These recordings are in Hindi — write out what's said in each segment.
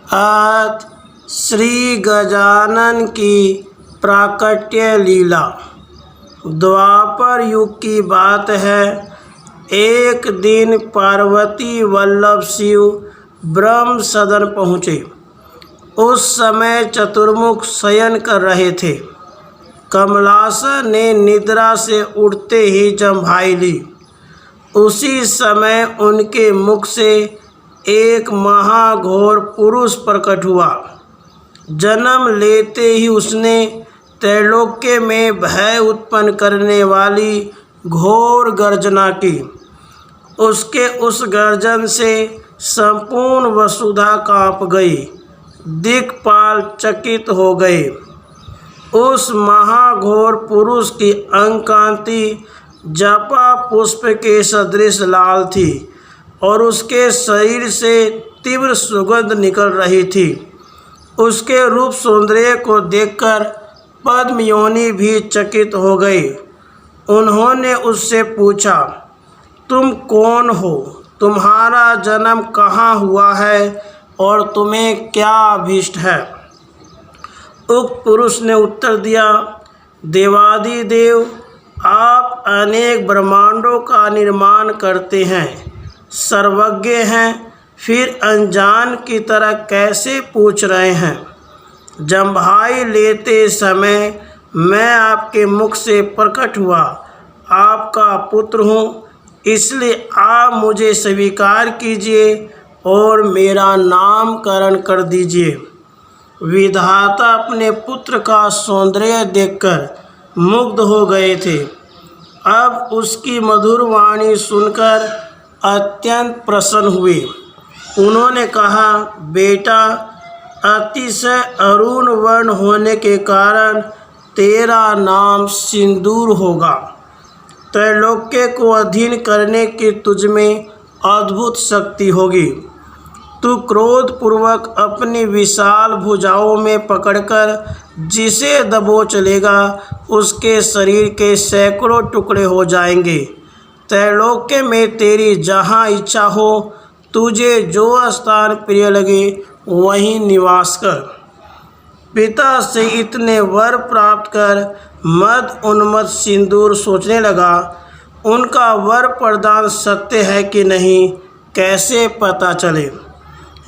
आज श्री गजानन की प्राकट्य लीला। द्वापर युग की बात है। एक दिन पार्वती वल्लभ शिव ब्रह्म सदन पहुँचे। उस समय चतुर्मुख शयन कर रहे थे। कमलासन ने निद्रा से उठते ही जम्भाई ली। उसी समय उनके मुख से एक महाघोर पुरुष प्रकट हुआ। जन्म लेते ही उसने त्रैलोक्य में भय उत्पन्न करने वाली घोर गर्जना की। उसके उस गर्जन से संपूर्ण वसुधा काँप गई। दिक्पाल चकित हो गए। उस महाघोर पुरुष की अंगकांति जपा पुष्प के सदृश लाल थी और उसके शरीर से तीव्र सुगंध निकल रही थी। उसके रूप सौंदर्य को देखकर पद्मयोनि भी चकित हो गई। उन्होंने उससे पूछा, तुम कौन हो? तुम्हारा जन्म कहाँ हुआ है और तुम्हें क्या अभीष्ट है? उक्त पुरुष ने उत्तर दिया, देवादिदेव, आप अनेक ब्रह्मांडों का निर्माण करते हैं, सर्वज्ञ हैं, फिर अनजान की तरह कैसे पूछ रहे हैं? जम्भाई लेते समय मैं आपके मुख से प्रकट हुआ, आपका पुत्र हूँ, इसलिए आप मुझे स्वीकार कीजिए और मेरा नामकरण कर दीजिए। विधाता अपने पुत्र का सौंदर्य देखकर मुग्ध हो गए थे। अब उसकी मधुर वाणी सुनकर अत्यंत प्रसन्न हुए। उन्होंने कहा, बेटा, अतिशय अरुण वर्ण होने के कारण तेरा नाम सिंदूर होगा। त्रैलोक्य को अधीन करने की तुझमें अद्भुत शक्ति होगी। तू क्रोधपूर्वक अपनी विशाल भुजाओं में पकड़कर जिसे दबोच लेगा, उसके शरीर के सैकड़ों टुकड़े हो जाएंगे। त्रैलोक्य में तेरी जहाँ इच्छा हो, तुझे जो स्थान प्रिय लगे वहीं निवास कर। पिता से इतने वर प्राप्त कर मद उन्मत्त सिंदूर सोचने लगा, उनका वर प्रदान सत्य है कि नहीं कैसे पता चले?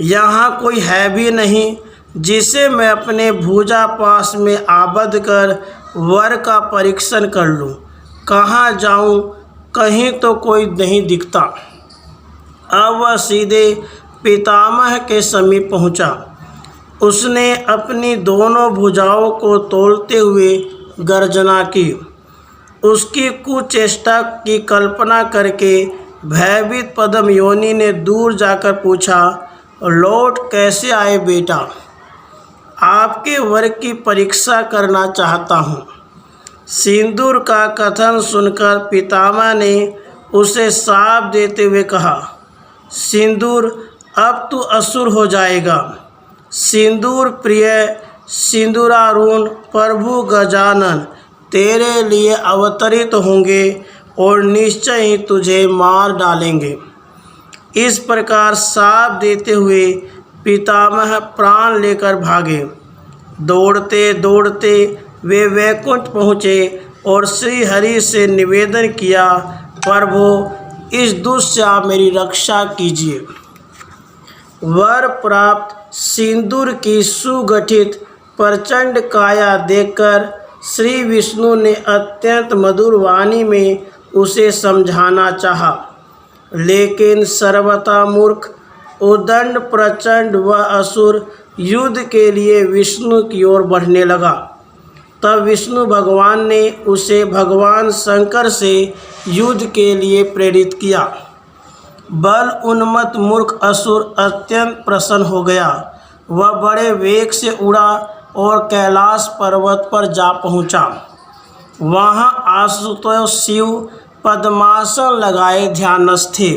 यहाँ कोई है भी नहीं जिसे मैं अपने भुजा पास में आबद्ध कर वर का परीक्षण कर लूँ। कहाँ जाऊँ? कहीं तो कोई नहीं दिखता। अब वह सीधे पितामह के समीप पहुँचा। उसने अपनी दोनों भुजाओं को तोलते हुए गर्जना की। उसकी कुचेष्टा की कल्पना करके भयभीत पद्मयोनि ने दूर जाकर पूछा, लौट कैसे आए बेटा? आपके वर की परीक्षा करना चाहता हूँ। सिंदूर का कथन सुनकर पितामह ने उसे शाप देते हुए कहा, सिंदूर, अब तू असुर हो जाएगा। सिंदूर प्रिय सिंदूरारूण प्रभु गजानन तेरे लिए अवतरित होंगे और निश्चय ही तुझे मार डालेंगे। इस प्रकार शाप देते हुए पितामह प्राण लेकर भागे। दौड़ते दौड़ते वे वैकुंठ पहुँचे और श्री हरि से निवेदन किया, प्रभु, इस दुष्ट से आप मेरी रक्षा कीजिए। वर प्राप्त सिंदूर की सुगठित प्रचंड काया देखकर श्री विष्णु ने अत्यंत मधुर वाणी में उसे समझाना चाहा, लेकिन सर्वथा मूर्ख, उदंड, प्रचंड व असुर युद्ध के लिए विष्णु की ओर बढ़ने लगा। तब विष्णु भगवान ने उसे भगवान शंकर से युद्ध के लिए प्रेरित किया। बल उन्मत्त मूर्ख असुर अत्यंत प्रसन्न हो गया। वह बड़े वेग से उड़ा और कैलाश पर्वत पर जा पहुँचा। वहाँ आशुतोष शिव पद्मासन लगाए ध्यानस्थ थे।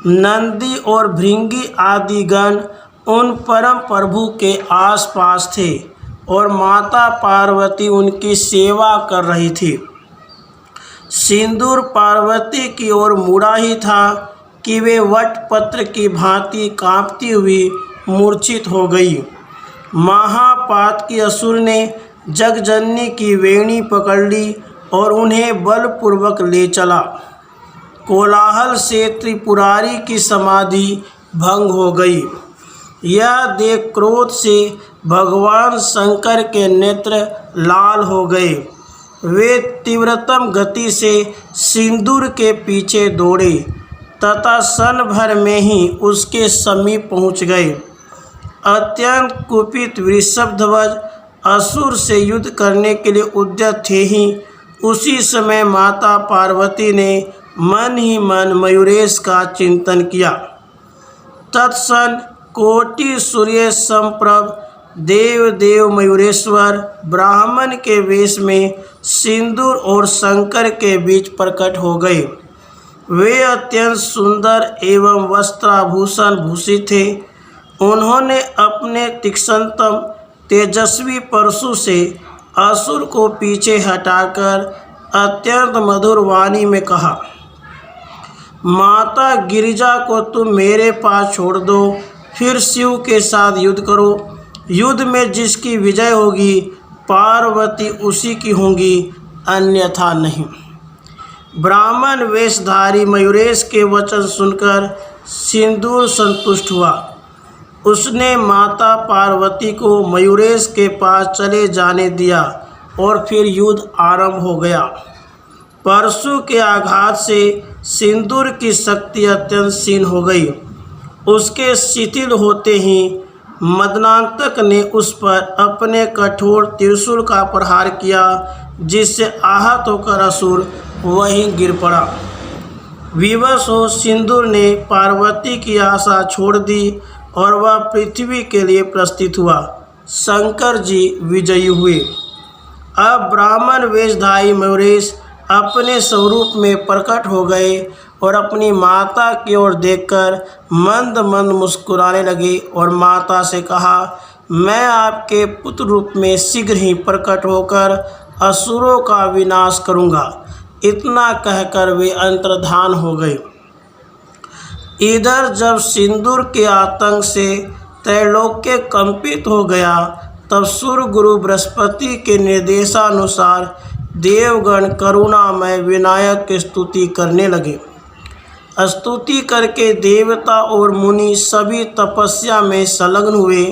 नंदी और भृंगी आदि गण उन परम प्रभु के आसपास थे और माता पार्वती उनकी सेवा कर रही थी। सिंदूर पार्वती की ओर मुड़ा ही था कि वे वटपत्र की भांति कांपती हुई मूर्छित हो गई। महापात की असुर ने जगजननी की वेणी पकड़ ली और उन्हें बलपूर्वक ले चला। कोलाहल से त्रिपुरारी की समाधि भंग हो गई। यह देख क्रोध से भगवान शंकर के नेत्र लाल हो गए। वे तीव्रतम गति से सिंदूर के पीछे दौड़े तथा क्षण भर में ही उसके समीप पहुंच गए। अत्यंत कुपित वृषभध्वज असुर से युद्ध करने के लिए उद्यत थे ही उसी समय माता पार्वती ने मन ही मन मयूरेश का चिंतन किया। तत्क्षण कोटि सूर्य संप्रभ देव मयूरेश्वर ब्राह्मण के वेश में सिंदूर और शंकर के बीच प्रकट हो गए। वे अत्यंत सुंदर एवं वस्त्राभूषण भूषित थे। उन्होंने अपने तीक्ष्णतम तेजस्वी परशु से असुर को पीछे हटाकर अत्यंत मधुर वाणी में कहा, माता गिरिजा को तुम मेरे पास छोड़ दो, फिर शिव के साथ युद्ध करो। युद्ध में जिसकी विजय होगी पार्वती उसी की होंगी, अन्यथा नहीं। ब्राह्मण वेशधारी मयूरेश के वचन सुनकर सिंदूर संतुष्ट हुआ। उसने माता पार्वती को मयूरेश के पास चले जाने दिया और फिर युद्ध आरंभ हो गया। परशु के आघात से सिंदूर की शक्ति अत्यंत क्षीण हो गई। उसके शिथिल होते ही मदनांतक ने उस पर अपने कठोर त्रिशूल का प्रहार किया, जिससे आहत होकर असुर वहीं गिर पड़ा। विवश हो सिंदूर ने पार्वती की आशा छोड़ दी और वह पृथ्वी के लिए प्रस्थित हुआ। शंकर जी विजयी हुए। अब ब्राह्मण वेशधारी मयूरेश अपने स्वरूप में प्रकट हो गए और अपनी माता की ओर देखकर मंद मंद मुस्कुराने लगे और माता से कहा, मैं आपके पुत्र रूप में शीघ्र ही प्रकट होकर असुरों का विनाश करूंगा। इतना कहकर वे अंतर्धान हो गए। इधर जब सिंदूर के आतंक से त्रैलोक्य कंपित हो गया, तब सूर्य गुरु बृहस्पति के निर्देशानुसार देवगण करुणामय विनायक की स्तुति करने लगे। स्तुति करके देवता और मुनि सभी तपस्या में संलग्न हुए।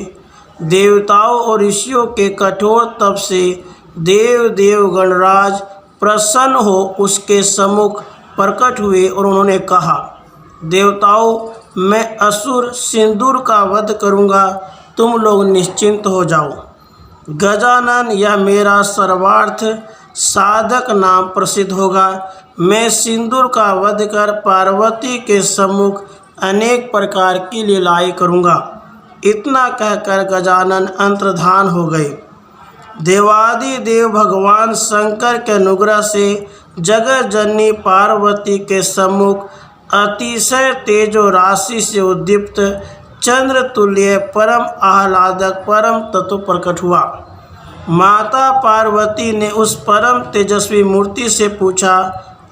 देवताओं और ऋषियों के कठोर तप से देव गणराज प्रसन्न हो उसके सम्मुख प्रकट हुए और उन्होंने कहा, देवताओं, मैं असुर सिंदूर का वध करूंगा, तुम लोग निश्चिंत हो जाओ। गजानन यह मेरा सर्वार्थ साधक नाम प्रसिद्ध होगा। मैं सिंदूर का वध कर पार्वती के सम्मुख अनेक प्रकार की लीलाएं करूंगा। इतना कहकर गजानन अंतर्धान हो गए। देवादिदेव भगवान शंकर के अनुग्रह से जगत जननी पार्वती के सम्मुख अतिशय तेजो राशि से उद्दीप्त चंद्र तुल्य परम आह्लादक परम तत्व प्रकट हुआ। माता पार्वती ने उस परम तेजस्वी मूर्ति से पूछा,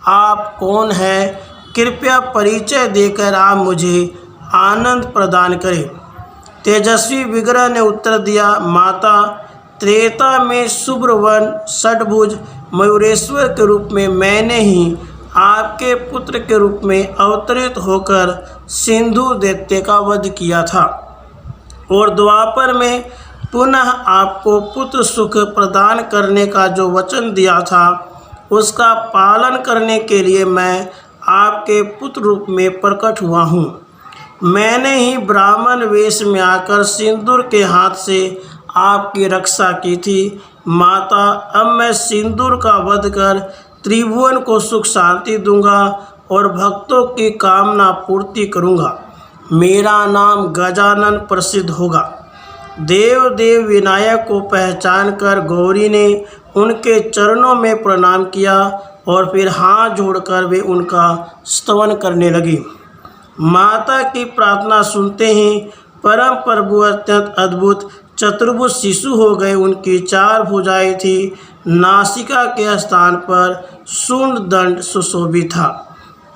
आप कौन हैं? कृपया परिचय देकर आप मुझे आनंद प्रदान करें। तेजस्वी विग्रह ने उत्तर दिया, माता, त्रेता में शुभ्रवन षडभुज मयूरेश्वर के रूप में मैंने ही आपके पुत्र के रूप में अवतरित होकर सिंधु दैत्य का वध किया था और द्वापर में पुनः आपको पुत्र सुख प्रदान करने का जो वचन दिया था उसका पालन करने के लिए मैं आपके पुत्र रूप में प्रकट हुआ हूँ। मैंने ही ब्राह्मण वेश में आकर सिंदूर के हाथ से आपकी रक्षा की थी। माता, अब मैं सिंदूर का वध कर त्रिभुवन को सुख शांति दूंगा और भक्तों की कामना पूर्ति करूंगा। मेरा नाम गजानन प्रसिद्ध होगा। देव विनायक को पहचान कर गौरी ने उनके चरणों में प्रणाम किया और फिर हाथ जोड़कर वे उनका स्तवन करने लगी। माता की प्रार्थना सुनते ही परम प्रभु अत्यंत अद्भुत चतुर्भुज शिशु हो गए। उनकी 4 भुजाएं थी। नासिका के स्थान पर शूंड दंड सुशोभित था।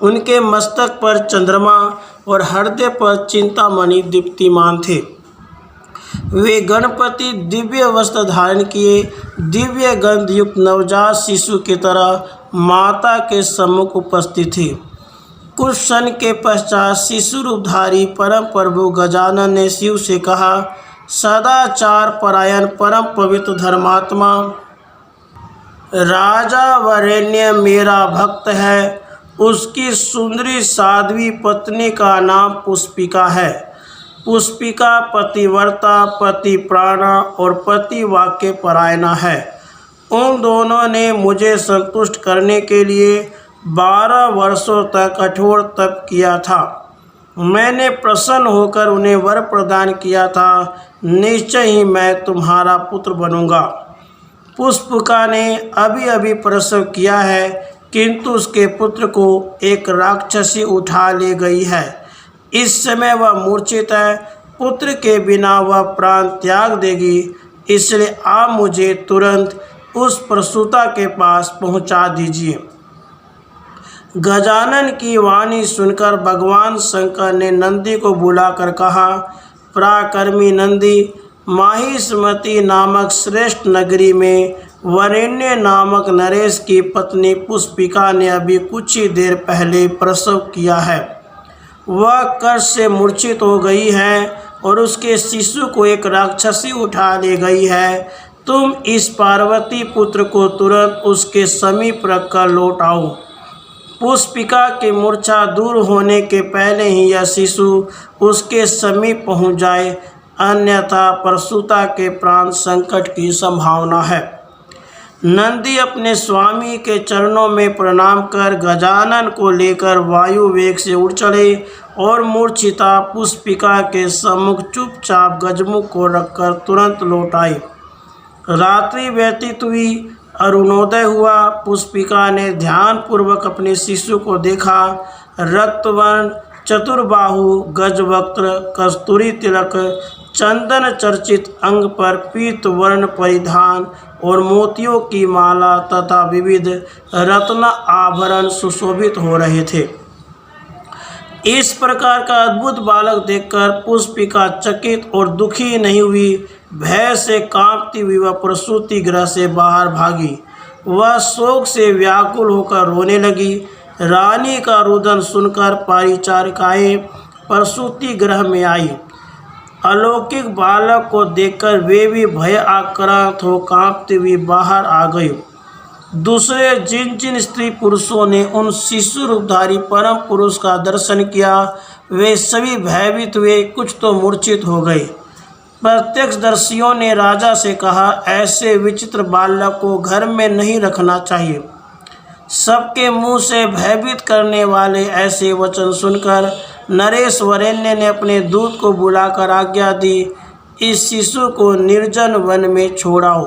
उनके मस्तक पर चंद्रमा और हृदय पर चिंतामणि दीप्तिमान थे। वे गणपति दिव्य वस्त्र धारण किए दिव्य गंध युक्त नवजात शिशु की तरह माता के सम्मुख उपस्थित थे। कुछ क्षण के पश्चात शिशु रूपधारी परम प्रभु गजानन ने शिव से कहा, सदाचार परायण परम पवित्र धर्मात्मा राजा वरेण्य मेरा भक्त है। उसकी सुंदरी साध्वी पत्नी का नाम पुष्पिका है। पुष्पिका पतिव्रता, पतिप्राणा और पति वाक्य परायणा है। उन दोनों ने मुझे संतुष्ट करने के लिए 12 वर्षों तक कठोर तप किया था। मैंने प्रसन्न होकर उन्हें वर प्रदान किया था, निश्चय ही मैं तुम्हारा पुत्र बनूंगा। पुष्पिका ने अभी अभी प्रसव किया है, किंतु उसके पुत्र को एक राक्षसी उठा ले गई है। इस समय वह मूर्छित है। पुत्र के बिना वह प्राण त्याग देगी, इसलिए आप मुझे तुरंत उस प्रसूता के पास पहुंचा दीजिए। गजानन की वाणी सुनकर भगवान शंकर ने नंदी को बुलाकर कहा, पराक्रमी नंदी, माहिष्मति नामक श्रेष्ठ नगरी में वरेण्य नामक नरेश की पत्नी पुष्पिका ने अभी कुछ ही देर पहले प्रसव किया है। वह कष्ट से मूर्छित हो गई है और उसके शिशु को एक राक्षसी उठा ले गई है। तुम इस पार्वती पुत्र को तुरंत उसके समीप रखकर लौट आओ। पुष्पिका की मूर्छा दूर होने के पहले ही यह शिशु उसके समीप पहुंच जाए, अन्यथा प्रसूता के प्राण संकट की संभावना है। नंदी अपने स्वामी के चरणों में प्रणाम कर गजानन को लेकर वायु वेग से उड़ चले और मूर्छिता पुष्पिका के सम्मुख चुपचाप गजमुख को रखकर तुरंत लौट आए। रात्रि व्यतीत हुई, अरुणोदय हुआ। पुष्पिका ने ध्यानपूर्वक अपने शिशु को देखा। रक्तवर्ण, चतुर्बाहु, गजवक्त्र, कस्तूरी तिलक, चंदन चर्चित अंग पर पीत वर्ण परिधान और मोतियों की माला तथा विविध रत्न आभरण सुशोभित हो रहे थे। इस प्रकार का अद्भुत बालक देखकर पुष्पिका चकित और दुखी नहीं हुई। भय से कांपती हुई वह प्रसूति गृह से बाहर भागी। वह शोक से व्याकुल होकर रोने लगी। रानी का रुदन सुनकर परिचारिकाएं प्रसूति गृह में आई। अलौकिक बालक को देखकर वे भी भय आक्रांत हो कांपती हुई बाहर आ गई। दूसरे जिन जिन स्त्री पुरुषों ने उन शिशु रूपधारी परम पुरुष का दर्शन किया, वे सभी भयभीत हुए, कुछ तो मूर्छित हो गए। प्रत्यक्षदर्शियों ने राजा से कहा, ऐसे विचित्र बालक को घर में नहीं रखना चाहिए। सबके मुंह से भयभीत करने वाले ऐसे वचन सुनकर नरेश वरेण्य ने अपने दूत को बुलाकर आज्ञा दी, इस शिशु को निर्जन वन में छोड़ाओ।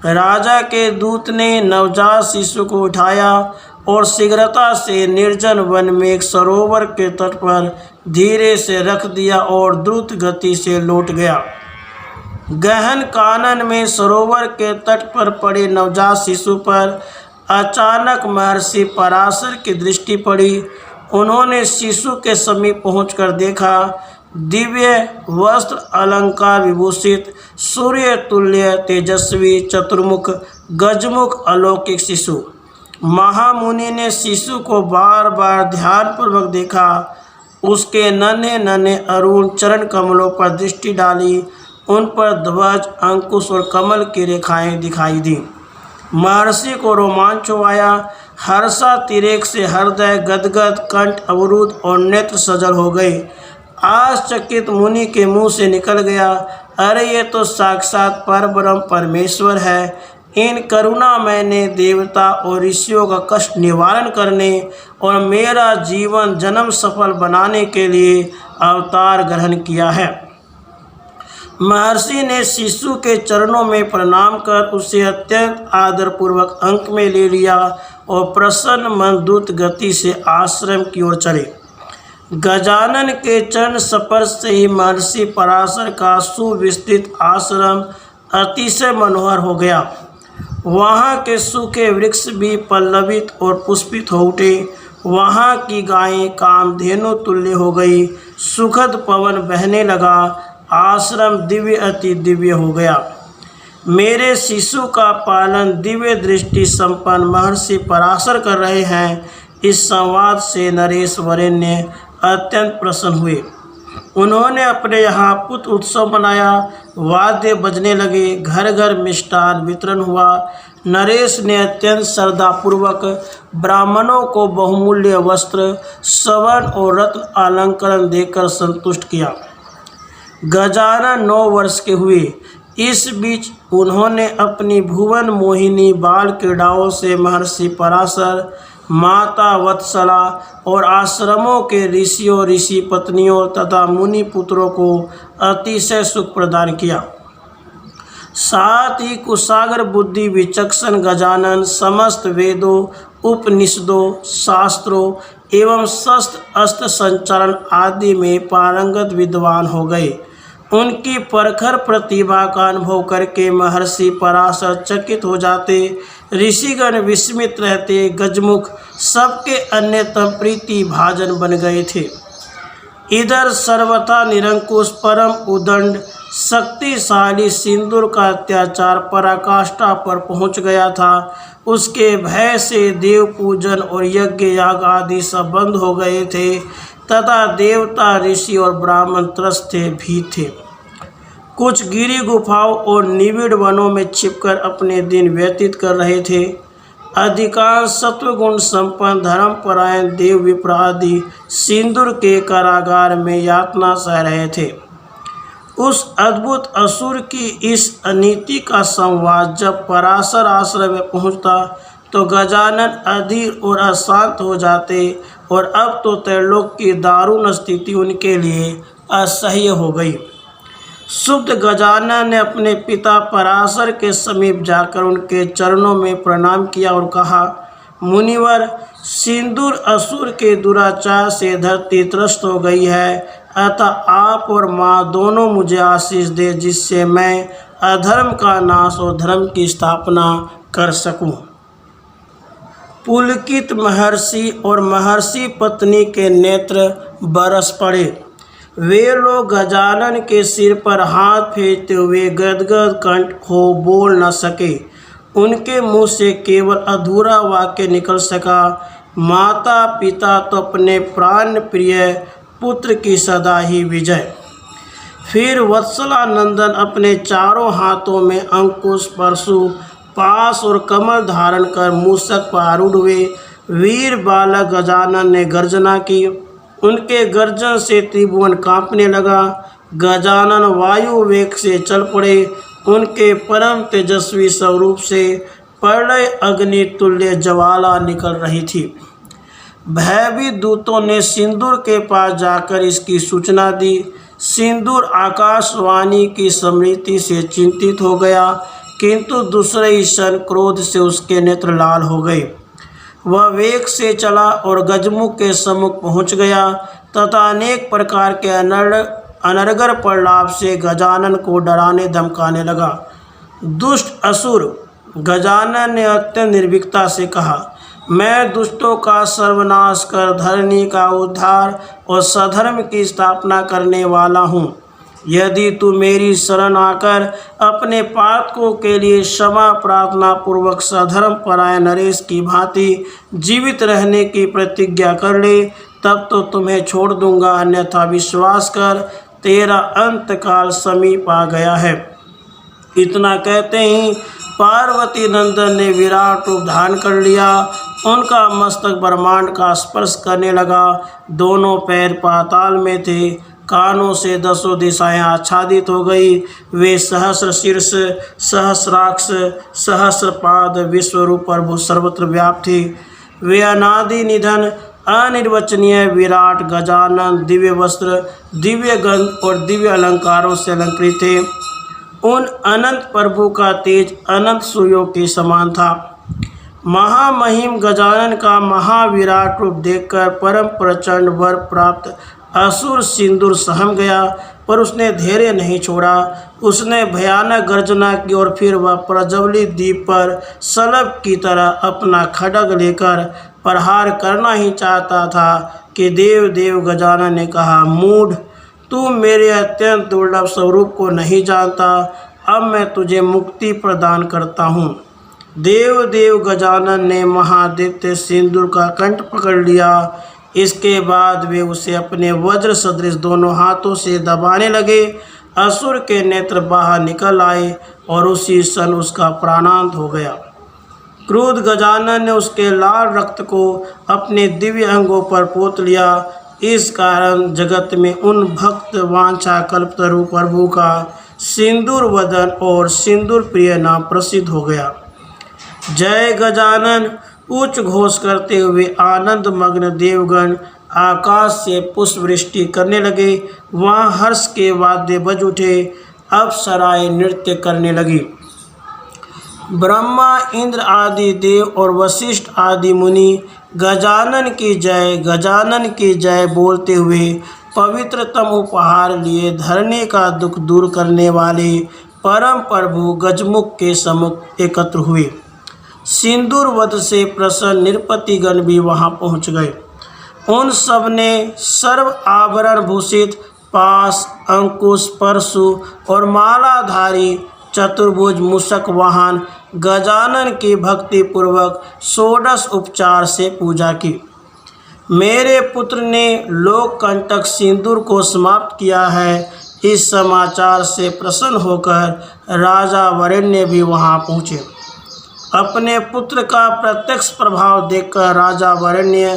राजा के दूत ने नवजात शिशु को उठाया और शीघ्रता से निर्जन वन में एक सरोवर के तट पर धीरे से रख दिया और द्रुत गति से लौट गया। गहन कानन में सरोवर के तट पर पड़े नवजात शिशु पर अचानक महर्षि पराशर की दृष्टि पड़ी। उन्होंने शिशु के समीप पहुंचकर देखा, दिव्य वस्त्र अलंकार विभूषित सूर्य तुल्य तेजस्वी चतुर्मुख गजमुख अलौकिक शिशु। महामुनि ने शिशु को बार बार ध्यानपूर्वक देखा। उसके नन्हे नन्हे अरुण चरण कमलों पर दृष्टि डाली। उन पर ध्वज, अंकुश और कमल की रेखाएं दिखाई दी। महर्षि को रोमांच हो आया। हर्षातिरेक से हृदय गदगद, कंठ अवरुद्ध और नेत्र सजल हो गए। आश्चर्यचकित मुनि के मुंह से निकल गया, अरे ये तो साक्षात परब्रह्म परमेश्वर है। इन करुणा मैंने देवता और ऋषियों का कष्ट निवारण करने और मेरा जीवन जन्म सफल बनाने के लिए अवतार ग्रहण किया है। महर्षि ने शिशु के चरणों में प्रणाम कर उसे अत्यंत आदरपूर्वक अंक में ले लिया और प्रसन्न मन द्रुत गति से आश्रम की ओर चले। गजानन के चरण स्पर्श से ही महर्षि पराशर का सुविस्तृत आश्रम अतिशय मनोहर हो गया। वहाँ के सूखे वृक्ष भी पल्लवित और पुष्पित हो उठे। वहाँ की गायें कामधेनु तुल्य हो गई। सुखद पवन बहने लगा। आश्रम दिव्य अति दिव्य हो गया। मेरे शिशु का पालन दिव्य दृष्टि संपन्न महर्षि पराशर कर रहे हैं। इस संवाद से नरेश वरेण्य अत्यंत प्रसन्न हुए। उन्होंने अपने यहाँ पुत्र उत्सव मनाया, वाद्य बजने लगे, घर घर मिष्ठान वितरण हुआ। नरेश ने अत्यंत श्रद्धापूर्वक ब्राह्मणों को बहुमूल्य वस्त्र, स्वर्ण और रत्न अलंकरण देकर संतुष्ट किया। गजानन 9 वर्ष के हुए। इस बीच उन्होंने अपनी भुवन मोहिनी बाल क्रीड़ाओं से महर्षि पराशर, माता वत्सला और आश्रमों के ऋषियों, ऋषि पत्नियों तथा मुनि पुत्रों को अतिशय सुख प्रदान किया। साथ ही कुशाग्र बुद्धि विचक्षण गजानन समस्त वेदों, उपनिषदों, शास्त्रों एवं शस्त्र अस्त्र संचालन आदि में पारंगत विद्वान हो गए। उनकी प्रखर प्रतिभा का अनुभव करके महर्षि पराशर चकित हो जाते, ऋषिगण विस्मित रहते, गजमुख सबके अन्यतम प्रीति भाजन बन गए थे। इधर सर्वथा निरंकुश परम उदंड शक्तिशाली सिंदूर का अत्याचार पराकाष्ठा पर पहुंच गया था। उसके भय से देव पूजन और यज्ञ याग आदि सब बंद हो गए थे तथा देवता, ऋषि और ब्राह्मण त्रस्त भी थे। कुछ गिरी गुफाओं और निबिड़ वनों में छिपकर अपने दिन व्यतीत कर रहे थे। अधिकांश सत्वगुण संपन्न धर्मपरायण देव विप्र आदि सिंदूर के कारागार में यातना सह रहे थे। उस अद्भुत असुर की इस अनीति का संवाद जब पराशर आश्रम में पहुंचता तो गजानन अधीर और अशांत हो जाते और अब तो त्रैलोक की दारुण स्थिति उनके लिए असह्य हो गई। शुद्ध गजानन ने अपने पिता पराशर के समीप जाकर उनके चरणों में प्रणाम किया और कहा, मुनिवर, सिंदूर असुर के दुराचार से धरती त्रस्त हो गई है, अतः आप और माँ दोनों मुझे आशीष दे जिससे मैं अधर्म का नाश और धर्म की स्थापना कर सकूं। पुलकित महर्षि और महर्षि पत्नी के नेत्र बरस पड़े। वे लोग गजानन के सिर पर हाथ फेरते हुए गदगद कंठ खो बोल न सके। उनके मुंह से केवल अधूरा वाक्य निकल सका, माता पिता तो अपने प्राण प्रिय पुत्र की सदा ही विजय। फिर वत्सला नंदन अपने चारों हाथों में अंकुश, परशु, पास और कमल धारण कर मूषक पर आरूढ़ हुए। वीर बालक गजानन ने गर्जना की। उनके गर्जन से त्रिभुवन कांपने लगा। गजानन वायु वेग से चल पड़े। उनके परम तेजस्वी स्वरूप से प्रलय अग्नि तुल्य ज्वाला निकल रही थी। भयभीत दूतों ने सिंदूर के पास जाकर इसकी सूचना दी। सिंदूर आकाशवाणी की स्मृति से चिंतित हो गया, किंतु दूसरे ही क्षण क्रोध से उसके नेत्र लाल हो गए। वह वेग से चला और गजमुख के सम्मुख पहुंच गया तथा अनेक प्रकार के अनर्गल प्रलाप से गजानन को डराने धमकाने लगा। दुष्ट असुर, गजानन ने अत्यंत निर्भीकता से कहा, मैं दुष्टों का सर्वनाश कर धरणी का उद्धार और सधर्म की स्थापना करने वाला हूँ। यदि तू मेरी शरण आकर अपने पातकों के लिए क्षमा प्रार्थना पूर्वक सधर्म परायण नरेश की भांति जीवित रहने की प्रतिज्ञा कर ले, तब तो तुम्हें छोड़ दूंगा, अन्यथा विश्वास कर तेरा अंतकाल समीप आ गया है। इतना कहते ही पार्वती नंदन ने विराट रूप धारण कर लिया। उनका मस्तक ब्रह्मांड का स्पर्श करने लगा। दोनों पैर पाताल में थे। कानों से 10 दिशाएं आच्छादित हो गई। वे सहस्र शीर्ष, सहस्राक्ष, सहस्रपाद, विश्वरूप प्रभु सर्वत्र व्याप्त थे। वे अनादि निधन, अनिर्वचनीय विराट गजानन दिव्य वस्त्र, दिव्य गंध और दिव्य अलंकारों से अलंकृत थे। उन अनंत प्रभु का तेज अनंत सूर्यों के समान था। महामहिम गजानन का महाविराट रूप देखकर परम प्रचंड वर प्राप्त असुर सिंदूर सहम गया, पर उसने धैर्य नहीं छोड़ा। उसने भयानक गर्जना की और फिर वह प्रज्वलित दीप पर सलभ की तरह अपना खड्ग लेकर प्रहार करना ही चाहता था कि देव गजानन ने कहा, मूढ़, तू मेरे अत्यंत दुर्लभ स्वरूप को नहीं जानता। अब मैं तुझे मुक्ति प्रदान करता हूँ। देव गजानन ने महादित्य सिंदूर का कंठ पकड़ लिया। इसके बाद वे उसे अपने वज्र सदृश दोनों हाथों से दबाने लगे। असुर के नेत्र बाहर निकल आए और उसी क्षण उसका प्राणांत हो गया। क्रुद्ध गजानन ने उसके लाल रक्त को अपने दिव्य अंगों पर पोत लिया। इस कारण जगत में उन भक्त वांछा कल्पतरु प्रभु का सिंदूर वदन और सिंदूर प्रिय नाम प्रसिद्ध हो गया। जय गजानन उच्च घोष करते हुए आनंद मग्न देवगण आकाश से पुष्प वृष्टि करने लगे। वहाँ हर्ष के वाद्य बज उठे। अप्सराएं नृत्य करने लगी। ब्रह्मा इंद्र आदि देव और वशिष्ठ आदि मुनि गजानन की जय बोलते हुए पवित्रतम उपहार लिए धरने का दुख दूर करने वाले परम प्रभु गजमुख के सम्मुख एकत्र हुए। सिंदूर वध से प्रसन्न नृपतिगण भी वहां पहुंच गए। उन सब ने सर्व आभरण भूषित पास, अंकुश, परशु और मालाधारी चतुर्भुज मूषक वाहन गजानन की भक्ति पूर्वक षोडश उपचार से पूजा की। मेरे पुत्र ने लोककंटक सिंदूर को समाप्त किया है। इस समाचार से प्रसन्न होकर राजा वरेण्य भी वहां पहुँचे। अपने पुत्र का प्रत्यक्ष प्रभाव देखकर राजा वरेण्य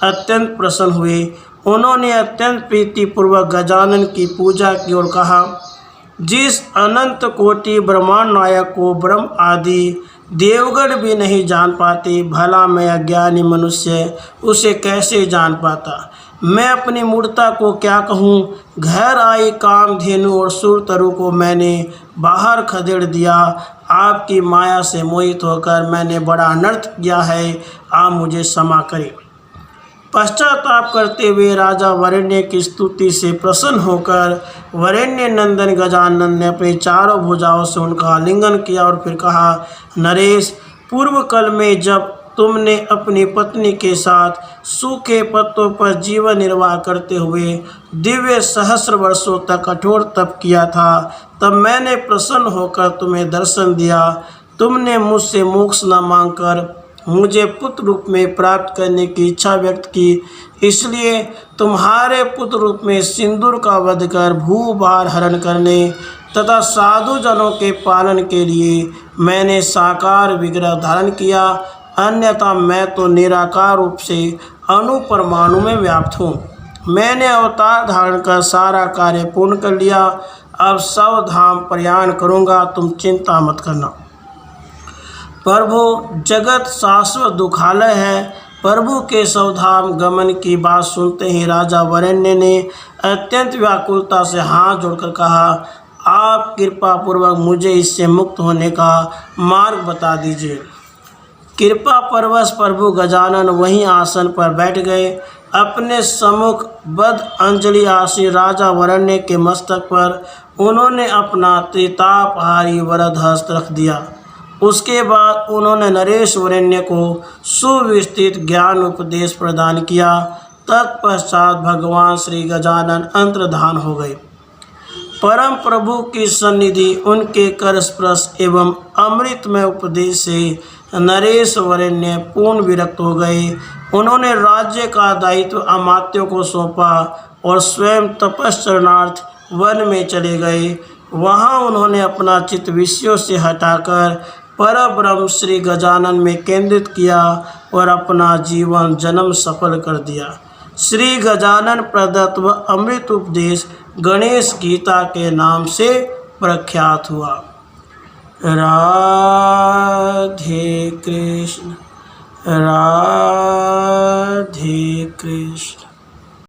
अत्यंत प्रसन्न हुए। उन्होंने अत्यंत प्रीतिपूर्वक गजानन की पूजा की और कहा, जिस अनंत कोटि ब्रह्मांड नायक को ब्रह्म आदि देवगण भी नहीं जान पाते, भला मैं अज्ञानी मनुष्य उसे कैसे जान पाता। मैं अपनी मूर्खता को क्या कहूँ। घर आई कामधेनु और सुरतरु को मैंने बाहर खदेड़ दिया। आपकी माया से मोहित होकर मैंने बड़ा अनर्थ किया है। आप मुझे क्षमा करें। पश्चाताप करते हुए राजा वरेण्य की स्तुति से प्रसन्न होकर वरेण्य नंदन गजानन ने अपनी चारों भुजाओं से उनका आलिंगन किया और फिर कहा, नरेश, पूर्व कल में जब तुमने अपनी पत्नी के साथ सूखे पत्तों पर जीवन निर्वाह करते हुए दिव्य सहस्र वर्षों तक कठोर तप किया था, तब मैंने प्रसन्न होकर तुम्हें दर्शन दिया। तुमने मुझसे मोक्ष न मांगकर मुझे पुत्र रूप में प्राप्त करने की इच्छा व्यक्त की। इसलिए तुम्हारे पुत्र रूप में सिंदूर का वध कर भूभार हरण करने तथा साधु जनों के पालन के लिए मैंने साकार विग्रह धारण किया। अन्यथा मैं तो निराकार रूप से अणु परमाणु में व्याप्त हूँ। मैंने अवतार धारण कर सारा कार्य पूर्ण कर लिया। अब सब धाम प्रयाण करूँगा, तुम चिंता मत करना। प्रभु, जगत शाश्वत दुखालय है। प्रभु के सवधाम गमन की बात सुनते ही राजा वरेण्य ने अत्यंत व्याकुलता से हाथ जोड़कर कहा, आप कृपा पूर्वक मुझे इससे मुक्त होने का मार्ग बता दीजिए। कृपा परवश प्रभु गजानन वहीं आसन पर बैठ गए। अपने सम्मुख बद अंजलि आसीन राजा वरेण्य के मस्तक पर उन्होंने अपना त्रितापहारी वरद हस्त रख दिया। उसके बाद उन्होंने नरेश वरेण्य को सुविस्तृत ज्ञान उपदेश प्रदान किया। तत्पश्चात भगवान श्री गजानन अंतर्धान हो गए। परम प्रभु की सन्निधि, उनके कर स्पर्श एवं अमृतमय उपदेश से नरेश वरेण्य पूर्ण विरक्त हो गए। उन्होंने राज्य का दायित्व अमात्यों को सौंपा और स्वयं तपश्चरणार्थ वन में चले गए। वहाँ उन्होंने अपना चित्त विषयों से हटाकर परब्रह्म श्री गजानन में केंद्रित किया और अपना जीवन जन्म सफल कर दिया। श्री गजानन प्रदत्त व अमृत उपदेश गणेश गीता के नाम से प्रख्यात हुआ। राधे कृष्ण राधे